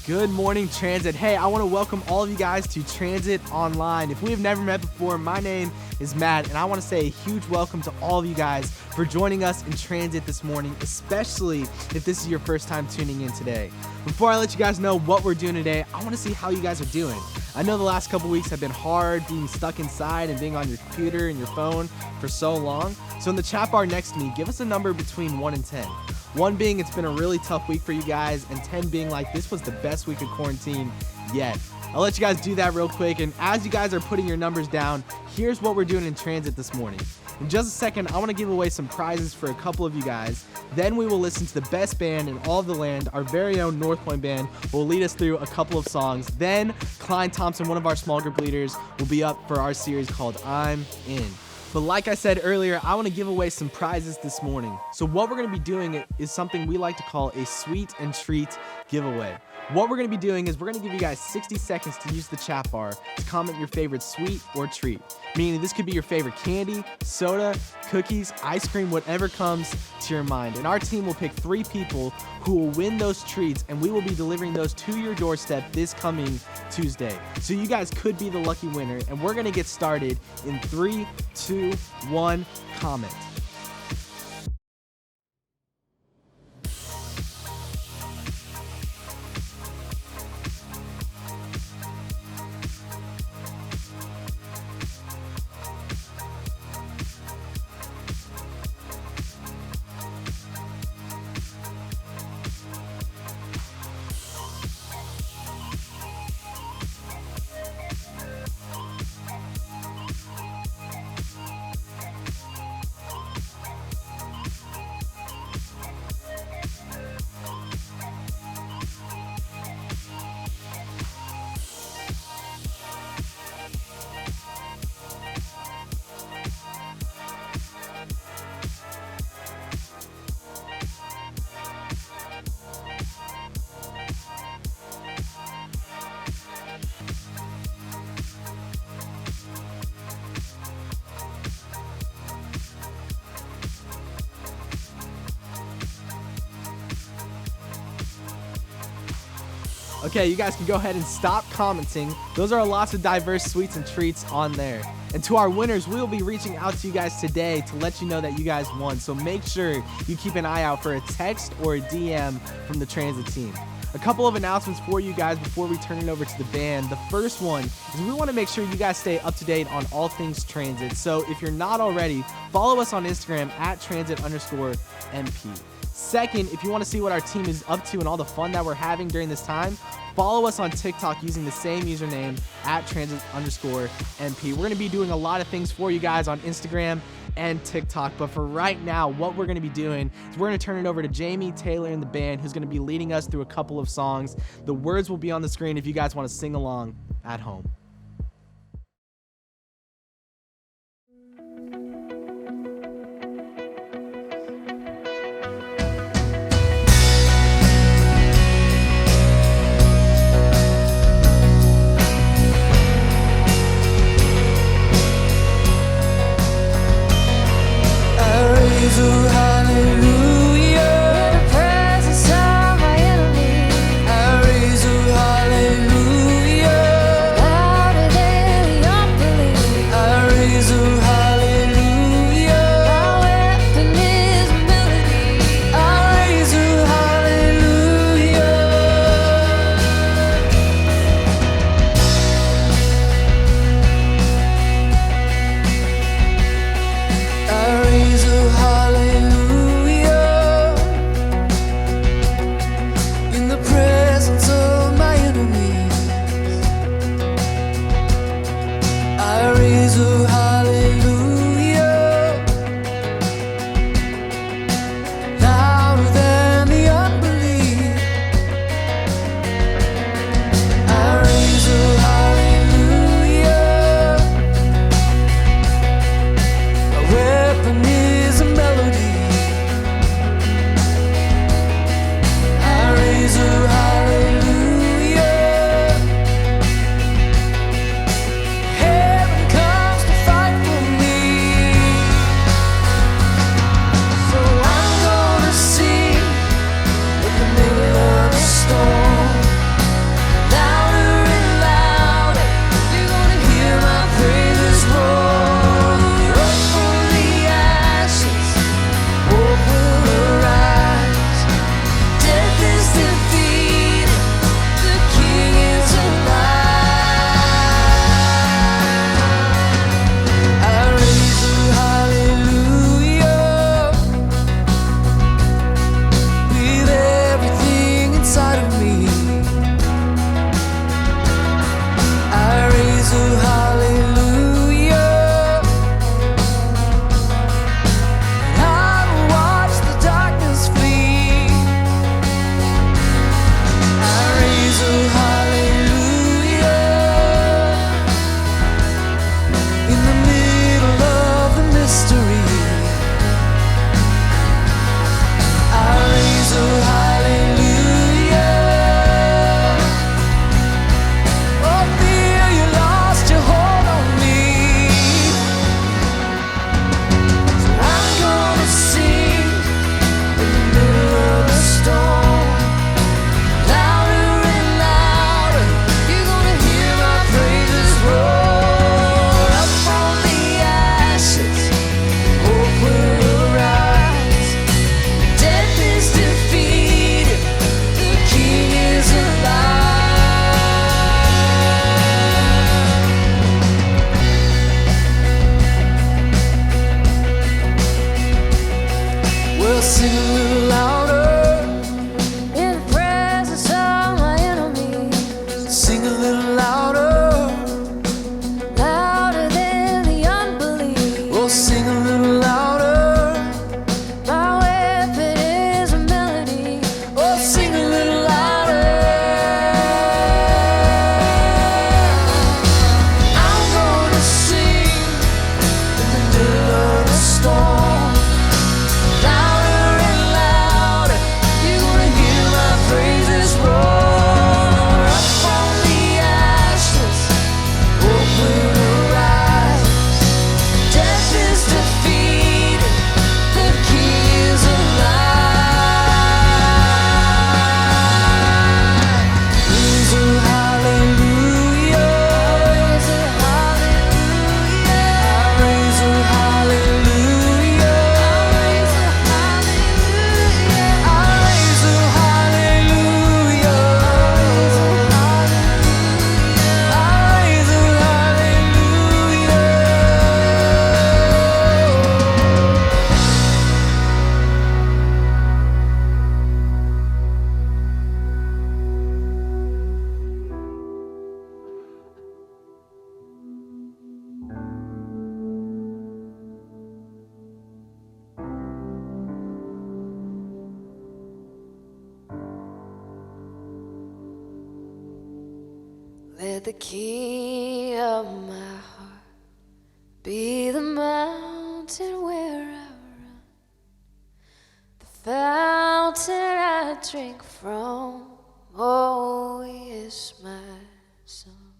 Good morning, Transit. Hey, I want to welcome all of you guys to Transit Online. If we have never met before, my name is Matt, and I want to say a huge welcome to all of you guys for joining us in Transit this morning, especially if this is your first time tuning in today. Before I let you guys know what we're doing today, I want to see how you guys are doing. I know the last couple weeks have been hard, being stuck inside and being on your computer and your phone for so long. So in the chat bar next to me, give us a number between 1 and 10. 1 being it's been a really tough week for you guys, and 10 being like this was the best week of quarantine yet. I'll let you guys do that real quick, and as you guys are putting your numbers down, here's what we're doing in Transit this morning. In just a second, I want to give away some prizes for a couple of you guys. Then we will listen to the best band in all of the land. Our very own North Point band will lead us through a couple of songs. Then Klein Thompson, one of our small group leaders, will be up for our series called I'm In. But like I said earlier, I want to give away some prizes this morning. So what we're going to be doing is something we like to call a sweet and treat giveaway. What we're going to be doing is we're going to give you guys 60 seconds to use the chat bar to comment your favorite sweet or treat. Meaning this could be your favorite candy, soda, cookies, ice cream, whatever comes to your mind. And our team will pick 3 people who will win those treats, and we will be delivering those to your doorstep this coming Tuesday. So you guys could be the lucky winner, and we're going to get started in 3, 2, 1, comment. Okay, you guys can go ahead and stop commenting. Those are lots of diverse sweets and treats on there. And to our winners, we will be reaching out to you guys today to let you know that you guys won. So make sure you keep an eye out for a text or a DM from the Transit team. A couple of announcements for you guys before we turn it over to the band. The first one is we want to make sure you guys stay up to date on all things Transit. So if you're not already, follow us on Instagram at transit_MP. Second, if you want to see what our team is up to and all the fun that we're having during this time, follow us on TikTok using the same username at transit_MP. We're going to be doing a lot of things for you guys on Instagram and TikTok, but for right now, what we're going to be doing is we're going to turn it over to Jamie Taylor and the band, who's going to be leading us through a couple of songs. The words will be on the screen if you guys want to sing along at home. Hallelujah. Let the key of my heart be the mountain where I run, the fountain I drink from. Oh, He is my song.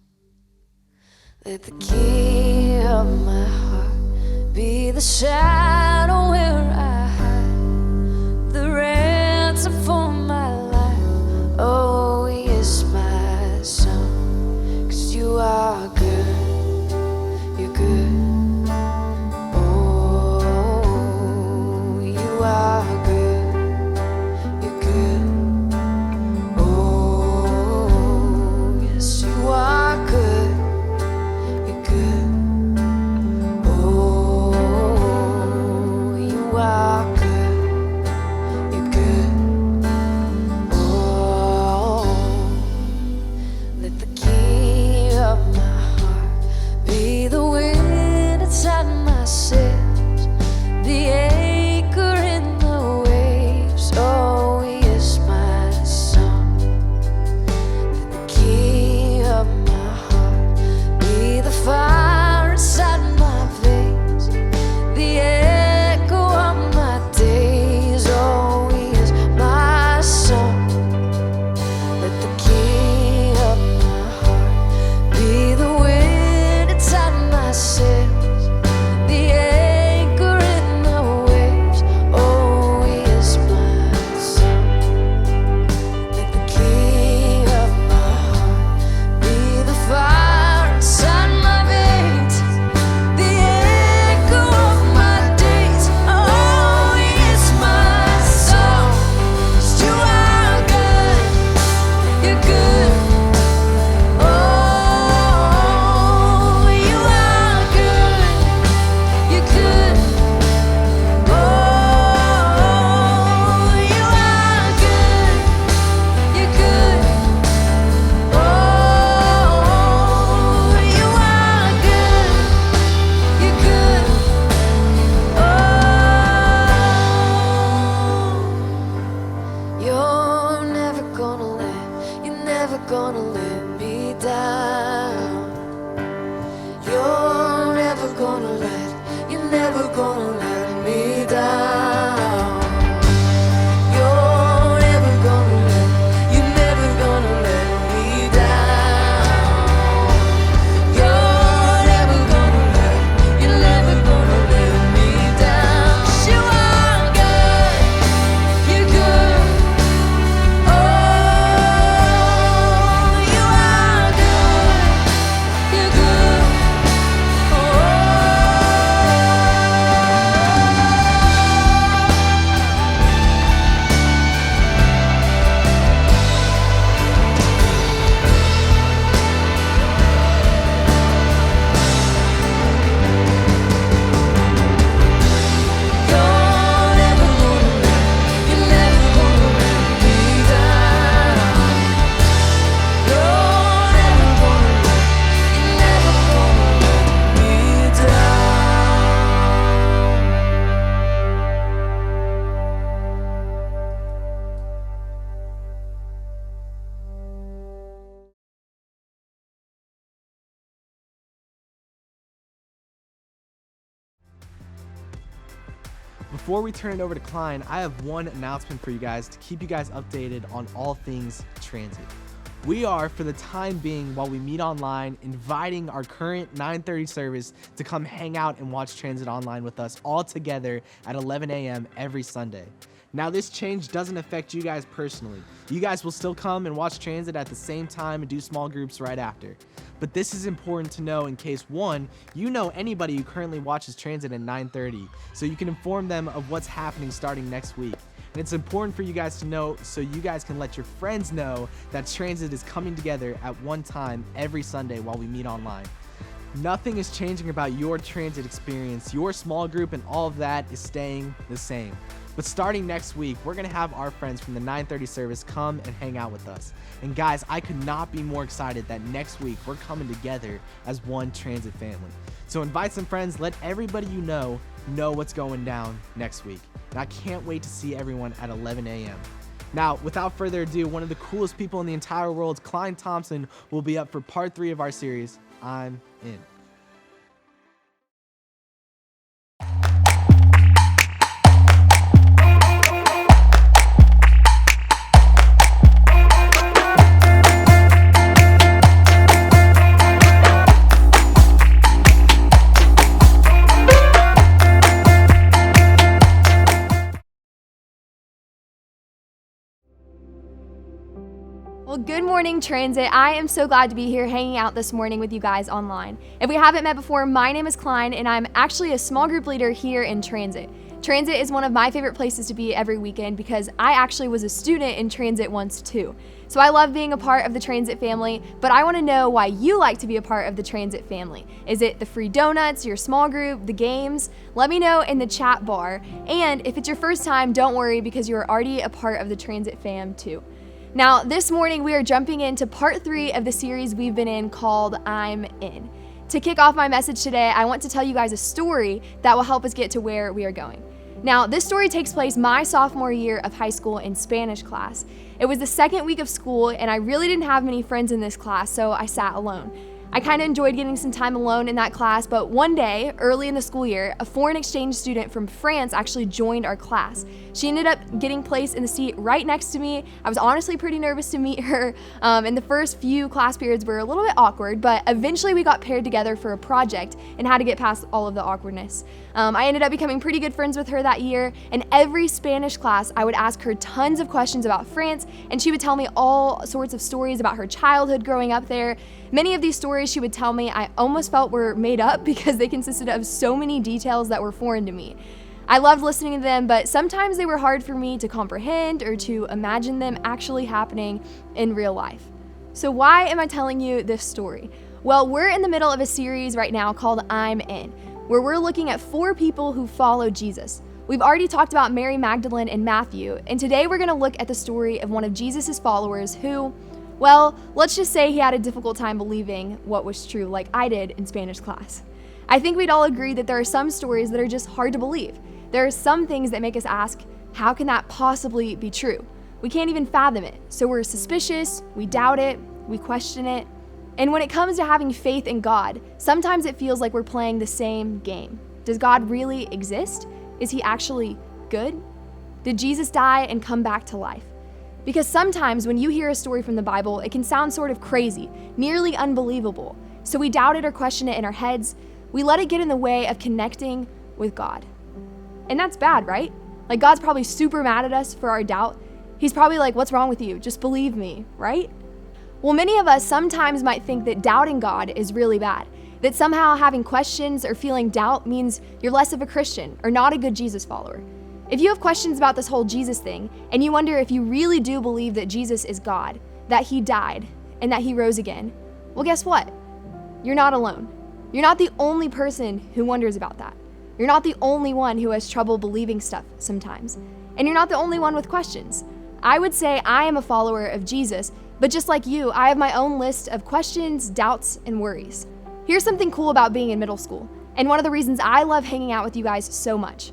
Let the key of my heart be the shadow where I hide, the ransom for my life. Oh, He is my song. 'Cause you are good, you're good. Oh, you are good, you're good. Oh, yes, you are good, you're good. Oh, you are good, you're good. Oh, let the key of my heart be the wind inside my sails, the anchor in the waves. Oh, He is my song. Let the key of my heart be the fire inside my veins, the echo of my days. Oh, He is my song. Let the key of my heart be the wind inside my sails, the anchor in the waves. Oh, He is my song. Let the key of my heart be the fire inside my veins, the echo of my days. Oh, He is my song. 'Cause you are good, you're good. Oh, you are good, you're good. Oh, you are good, you're good. Oh, you are good, you're good. Oh, you're never gonna let me down. You're never gonna let me down. You're never gonna let me down. You're never gonna let me down. 'Cause you are good, you're good. Oh, you are good, you're good. Oh, Before we turn it over to Klein, I have one announcement for you guys to keep you guys updated on all things transit. We are, for the time being, while we meet online, inviting our current 9:30 service to come hang out and watch transit online with us all together at 11 a.m. every Sunday. Now, this change doesn't affect you guys personally. You guys will still come and watch transit at the same time and do small groups right after. But this is important to know in case, one, you know anybody who currently watches transit at 9:30, so you can inform them of what's happening starting next week. And it's important for you guys to know so you guys can let your friends know that transit is coming together at one time every Sunday while we meet online. Nothing is changing about your transit experience. Your small group and all of that is staying the same. But starting next week, we're going to have our friends from the 9:30 service come and hang out with us. And guys, I could not be more excited that next week we're coming together as one transit family. So invite some friends, let everybody you know what's going down next week. And I can't wait to see everyone at 11 a.m. Now, without further ado, one of the coolest people in the entire world, Klein Thompson, will be up for part 3 of our series, I'm In. Well, good morning, Transit. I am so glad to be here hanging out this morning with you guys online. If we haven't met before, my name is Klein, and I'm actually a small group leader here in Transit. Transit is one of my favorite places to be every weekend because I actually was a student in Transit once too. So I love being a part of the Transit family, but I want to know why you like to be a part of the Transit family. Is it the free donuts, your small group, the games? Let me know in the chat bar. And if it's your first time, don't worry because you're already a part of the Transit fam too. Now, this morning we are jumping into part 3 of the series we've been in called I'm In. To kick off my message today, I want to tell you guys a story that will help us get to where we are going. Now, this story takes place my sophomore year of high school in Spanish class. It was the second week of school, and I really didn't have many friends in this class, so I sat alone. I kind of enjoyed getting some time alone in that class, but one day, early in the school year, a foreign exchange student from France actually joined our class. She ended up getting placed in the seat right next to me. I was honestly pretty nervous to meet her, and the first few class periods were a little bit awkward, but eventually we got paired together for a project and had to get past all of the awkwardness. I ended up becoming pretty good friends with her that year, and every Spanish class I would ask her tons of questions about France, and she would tell me all sorts of stories about her childhood growing up there. Many of these stories she would tell me I almost felt were made up because they consisted of so many details that were foreign to me. I loved listening to them, but sometimes they were hard for me to comprehend or to imagine them actually happening in real life. So why am I telling you this story? Well, we're in the middle of a series right now called I'm In, where we're looking at 4 people who follow Jesus. We've already talked about Mary Magdalene and Matthew, and today we're going to look at the story of one of Jesus' followers who, well, let's just say he had a difficult time believing what was true, like I did in Spanish class. I think we'd all agree that there are some stories that are just hard to believe. There are some things that make us ask, how can that possibly be true? We can't even fathom it, so we're suspicious, we doubt it, we question it. And when it comes to having faith in God, sometimes it feels like we're playing the same game. Does God really exist? Is he actually good? Did Jesus die and come back to life? Because sometimes when you hear a story from the Bible, it can sound sort of crazy, nearly unbelievable. So we doubt it or question it in our heads. We let it get in the way of connecting with God. And that's bad, right? Like God's probably super mad at us for our doubt. He's probably like, what's wrong with you? Just believe me, right? Well, many of us sometimes might think that doubting God is really bad, that somehow having questions or feeling doubt means you're less of a Christian or not a good Jesus follower. If you have questions about this whole Jesus thing, and you wonder if you really do believe that Jesus is God, that he died, and that he rose again, well, guess what? You're not alone. You're not the only person who wonders about that. You're not the only one who has trouble believing stuff sometimes. And you're not the only one with questions. I would say I am a follower of Jesus, but just like you, I have my own list of questions, doubts, and worries. Here's something cool about being in middle school, and one of the reasons I love hanging out with you guys so much.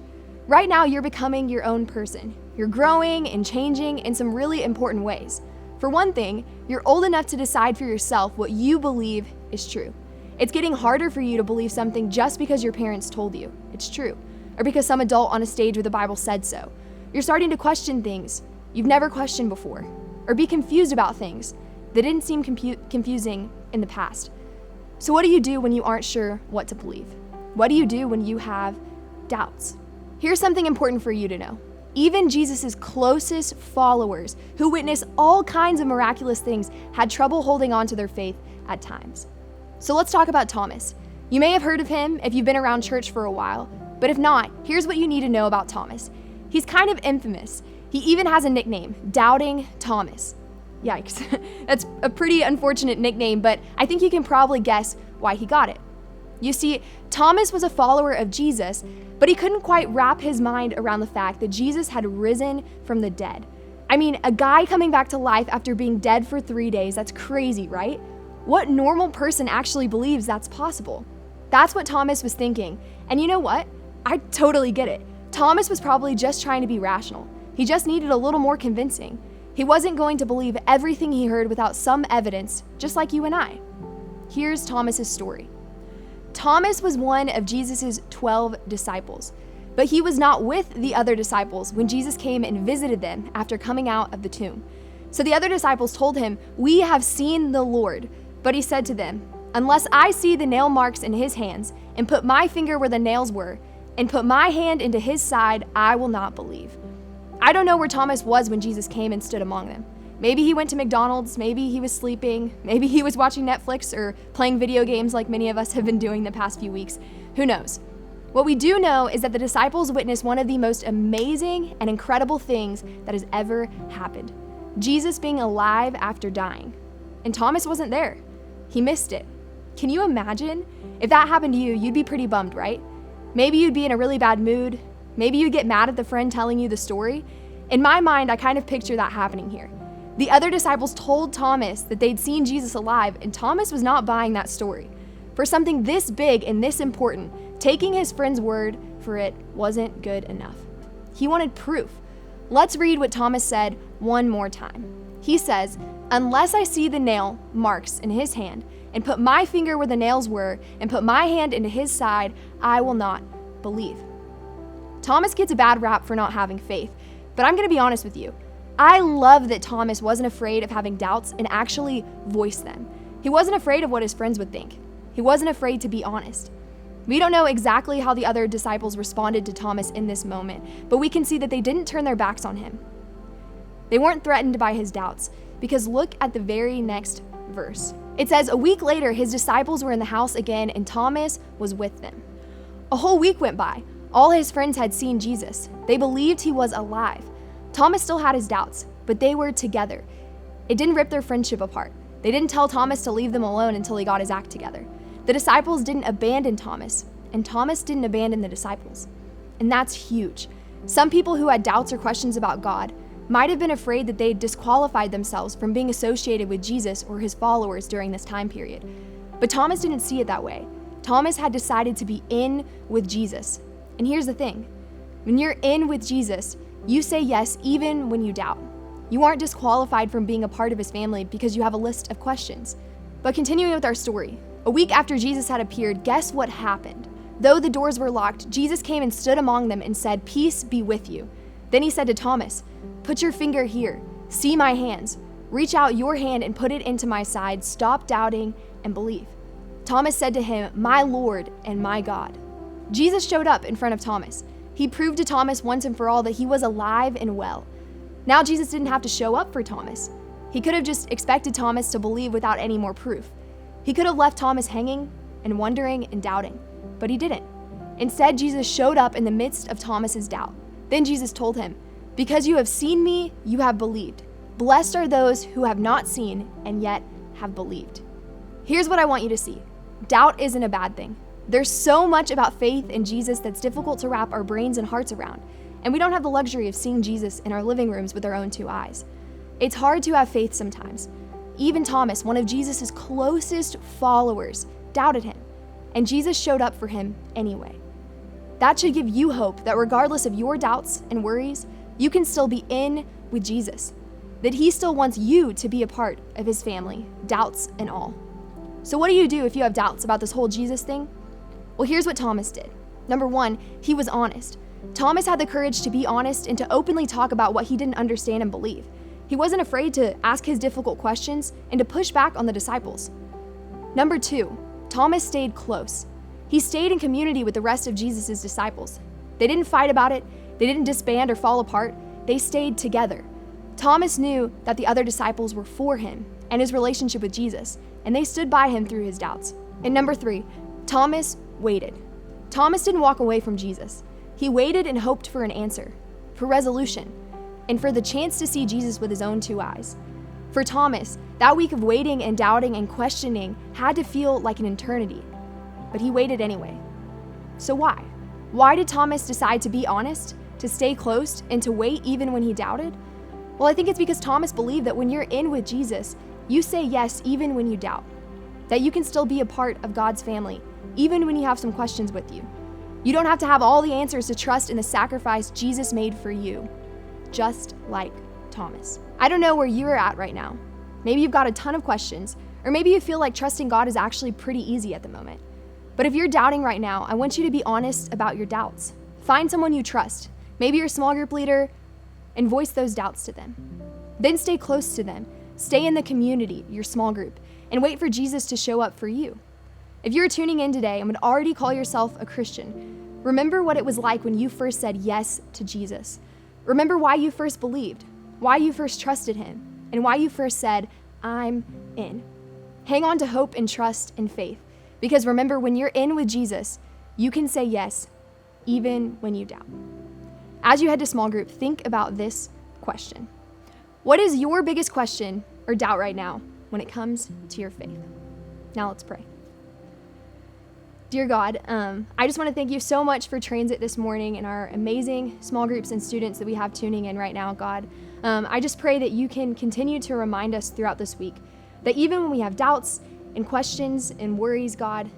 Right now, you're becoming your own person. You're growing and changing in some really important ways. For one thing, you're old enough to decide for yourself what you believe is true. It's getting harder for you to believe something just because your parents told you it's true, or because some adult on a stage with the Bible said so. You're starting to question things you've never questioned before, or be confused about things that didn't seem confusing in the past. So what do you do when you aren't sure what to believe? What do you do when you have doubts? Here's something important for you to know. Even Jesus' closest followers, who witnessed all kinds of miraculous things, had trouble holding on to their faith at times. So let's talk about Thomas. You may have heard of him if you've been around church for a while, but if not, here's what you need to know about Thomas. He's kind of infamous. He even has a nickname, Doubting Thomas. Yikes. That's a pretty unfortunate nickname, but I think you can probably guess why he got it. You see, Thomas was a follower of Jesus, but he couldn't quite wrap his mind around the fact that Jesus had risen from the dead. I mean, a guy coming back to life after being dead for 3 days, that's crazy, right? What normal person actually believes that's possible? That's what Thomas was thinking. And you know what? I totally get it. Thomas was probably just trying to be rational. He just needed a little more convincing. He wasn't going to believe everything he heard without some evidence, just like you and I. Here's Thomas's story. Thomas was one of Jesus' 12 disciples, but he was not with the other disciples when Jesus came and visited them after coming out of the tomb. So the other disciples told him, "We have seen the Lord." But he said to them, "Unless I see the nail marks in his hands, and put my finger where the nails were, and put my hand into his side, I will not believe." I don't know where Thomas was when Jesus came and stood among them. Maybe he went to McDonald's, maybe he was sleeping, maybe he was watching Netflix or playing video games like many of us have been doing the past few weeks. Who knows? What we do know is that the disciples witnessed one of the most amazing and incredible things that has ever happened. Jesus being alive after dying. And Thomas wasn't there. He missed it. Can you imagine? If that happened to you, you'd be pretty bummed, right? Maybe you'd be in a really bad mood. Maybe you'd get mad at the friend telling you the story. In my mind, I kind of picture that happening here. The other disciples told Thomas that they'd seen Jesus alive, and Thomas was not buying that story. For something this big and this important, taking his friend's word for it wasn't good enough. He wanted proof. Let's read what Thomas said one more time. He says, "Unless I see the nail marks in his hand, and put my finger where the nails were, and put my hand into his side, I will not believe." Thomas gets a bad rap for not having faith, but I'm going to be honest with you. I love that Thomas wasn't afraid of having doubts and actually voiced them. He wasn't afraid of what his friends would think. He wasn't afraid to be honest. We don't know exactly how the other disciples responded to Thomas in this moment, but we can see that they didn't turn their backs on him. They weren't threatened by his doubts, because look at the very next verse. It says, "A week later, his disciples were in the house again, and Thomas was with them." A whole week went by. All his friends had seen Jesus. They believed he was alive. Thomas still had his doubts, but they were together. It didn't rip their friendship apart. They didn't tell Thomas to leave them alone until he got his act together. The disciples didn't abandon Thomas, and Thomas didn't abandon the disciples. And that's huge. Some people who had doubts or questions about God might have been afraid that they disqualified themselves from being associated with Jesus or his followers during this time period. But Thomas didn't see it that way. Thomas had decided to be in with Jesus. And here's the thing. When you're in with Jesus, you say yes even when you doubt. You aren't disqualified from being a part of his family because you have a list of questions. But continuing with our story, a week after Jesus had appeared, guess what happened? Though the doors were locked, Jesus came and stood among them and said, "Peace be with you." Then he said to Thomas, "Put your finger here. See my hands. Reach out your hand and put it into my side. Stop doubting and believe." Thomas said to him, "My Lord and my God." Jesus showed up in front of Thomas. He proved to Thomas once and for all that he was alive and well. Now Jesus didn't have to show up for Thomas. He could have just expected Thomas to believe without any more proof. He could have left Thomas hanging and wondering and doubting, but he didn't. Instead, Jesus showed up in the midst of Thomas's doubt. Then Jesus told him, "Because you have seen me, you have believed. Blessed are those who have not seen and yet have believed." Here's what I want you to see. Doubt isn't a bad thing. There's so much about faith in Jesus that's difficult to wrap our brains and hearts around, and we don't have the luxury of seeing Jesus in our living rooms with our own two eyes. It's hard to have faith sometimes. Even Thomas, one of Jesus' closest followers, doubted him, and Jesus showed up for him anyway. That should give you hope that regardless of your doubts and worries, you can still be in with Jesus, that he still wants you to be a part of his family, doubts and all. So what do you do if you have doubts about this whole Jesus thing? Well, here's what Thomas did. Number one, he was honest. Thomas had the courage to be honest and to openly talk about what he didn't understand and believe. He wasn't afraid to ask his difficult questions and to push back on the disciples. Number two, Thomas stayed close. He stayed in community with the rest of Jesus' disciples. They didn't fight about it. They didn't disband or fall apart. They stayed together. Thomas knew that the other disciples were for him and his relationship with Jesus, and they stood by him through his doubts. And number three, Thomas waited. Thomas didn't walk away from Jesus. He waited and hoped for an answer, for resolution, and for the chance to see Jesus with his own two eyes. For Thomas, that week of waiting and doubting and questioning had to feel like an eternity, but he waited anyway. So why? Why did Thomas decide to be honest, to stay close, and to wait even when he doubted? Well, I think it's because Thomas believed that when you're in with Jesus, you say yes even when you doubt, that you can still be a part of God's family, even when you have some questions with you. You don't have to have all the answers to trust in the sacrifice Jesus made for you. just like Thomas. I don't know where you are at right now. Maybe you've got a ton of questions, or maybe you feel like trusting God is actually pretty easy at the moment. But if you're doubting right now, I want you to be honest about your doubts. Find someone you trust, maybe your small group leader, and voice those doubts to them. Then stay close to them. Stay in the community, your small group, and wait for Jesus to show up for you. If you're tuning in today and would already call yourself a Christian, remember what it was like when you first said yes to Jesus. Remember why you first believed, why you first trusted him, and why you first said, I'm in. Hang on to hope and trust and faith, because remember, when you're in with Jesus, you can say yes, even when you doubt. As you head to small group, think about this question. What is your biggest question or doubt right now when it comes to your faith? Now let's pray. Dear God, I just want to thank you so much for Transit this morning and our amazing small groups and students that we have tuning in right now, God. I just pray that you can continue to remind us throughout this week that even when we have doubts and questions and worries, God,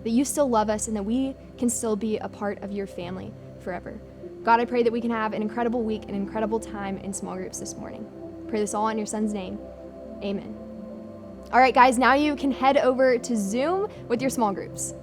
that you still love us and that we can still be a part of your family forever. God, I pray that we can have an incredible week, an incredible time in small groups this morning. Pray this all in your son's name. Amen. All right, guys, now you can head over to Zoom with your small groups.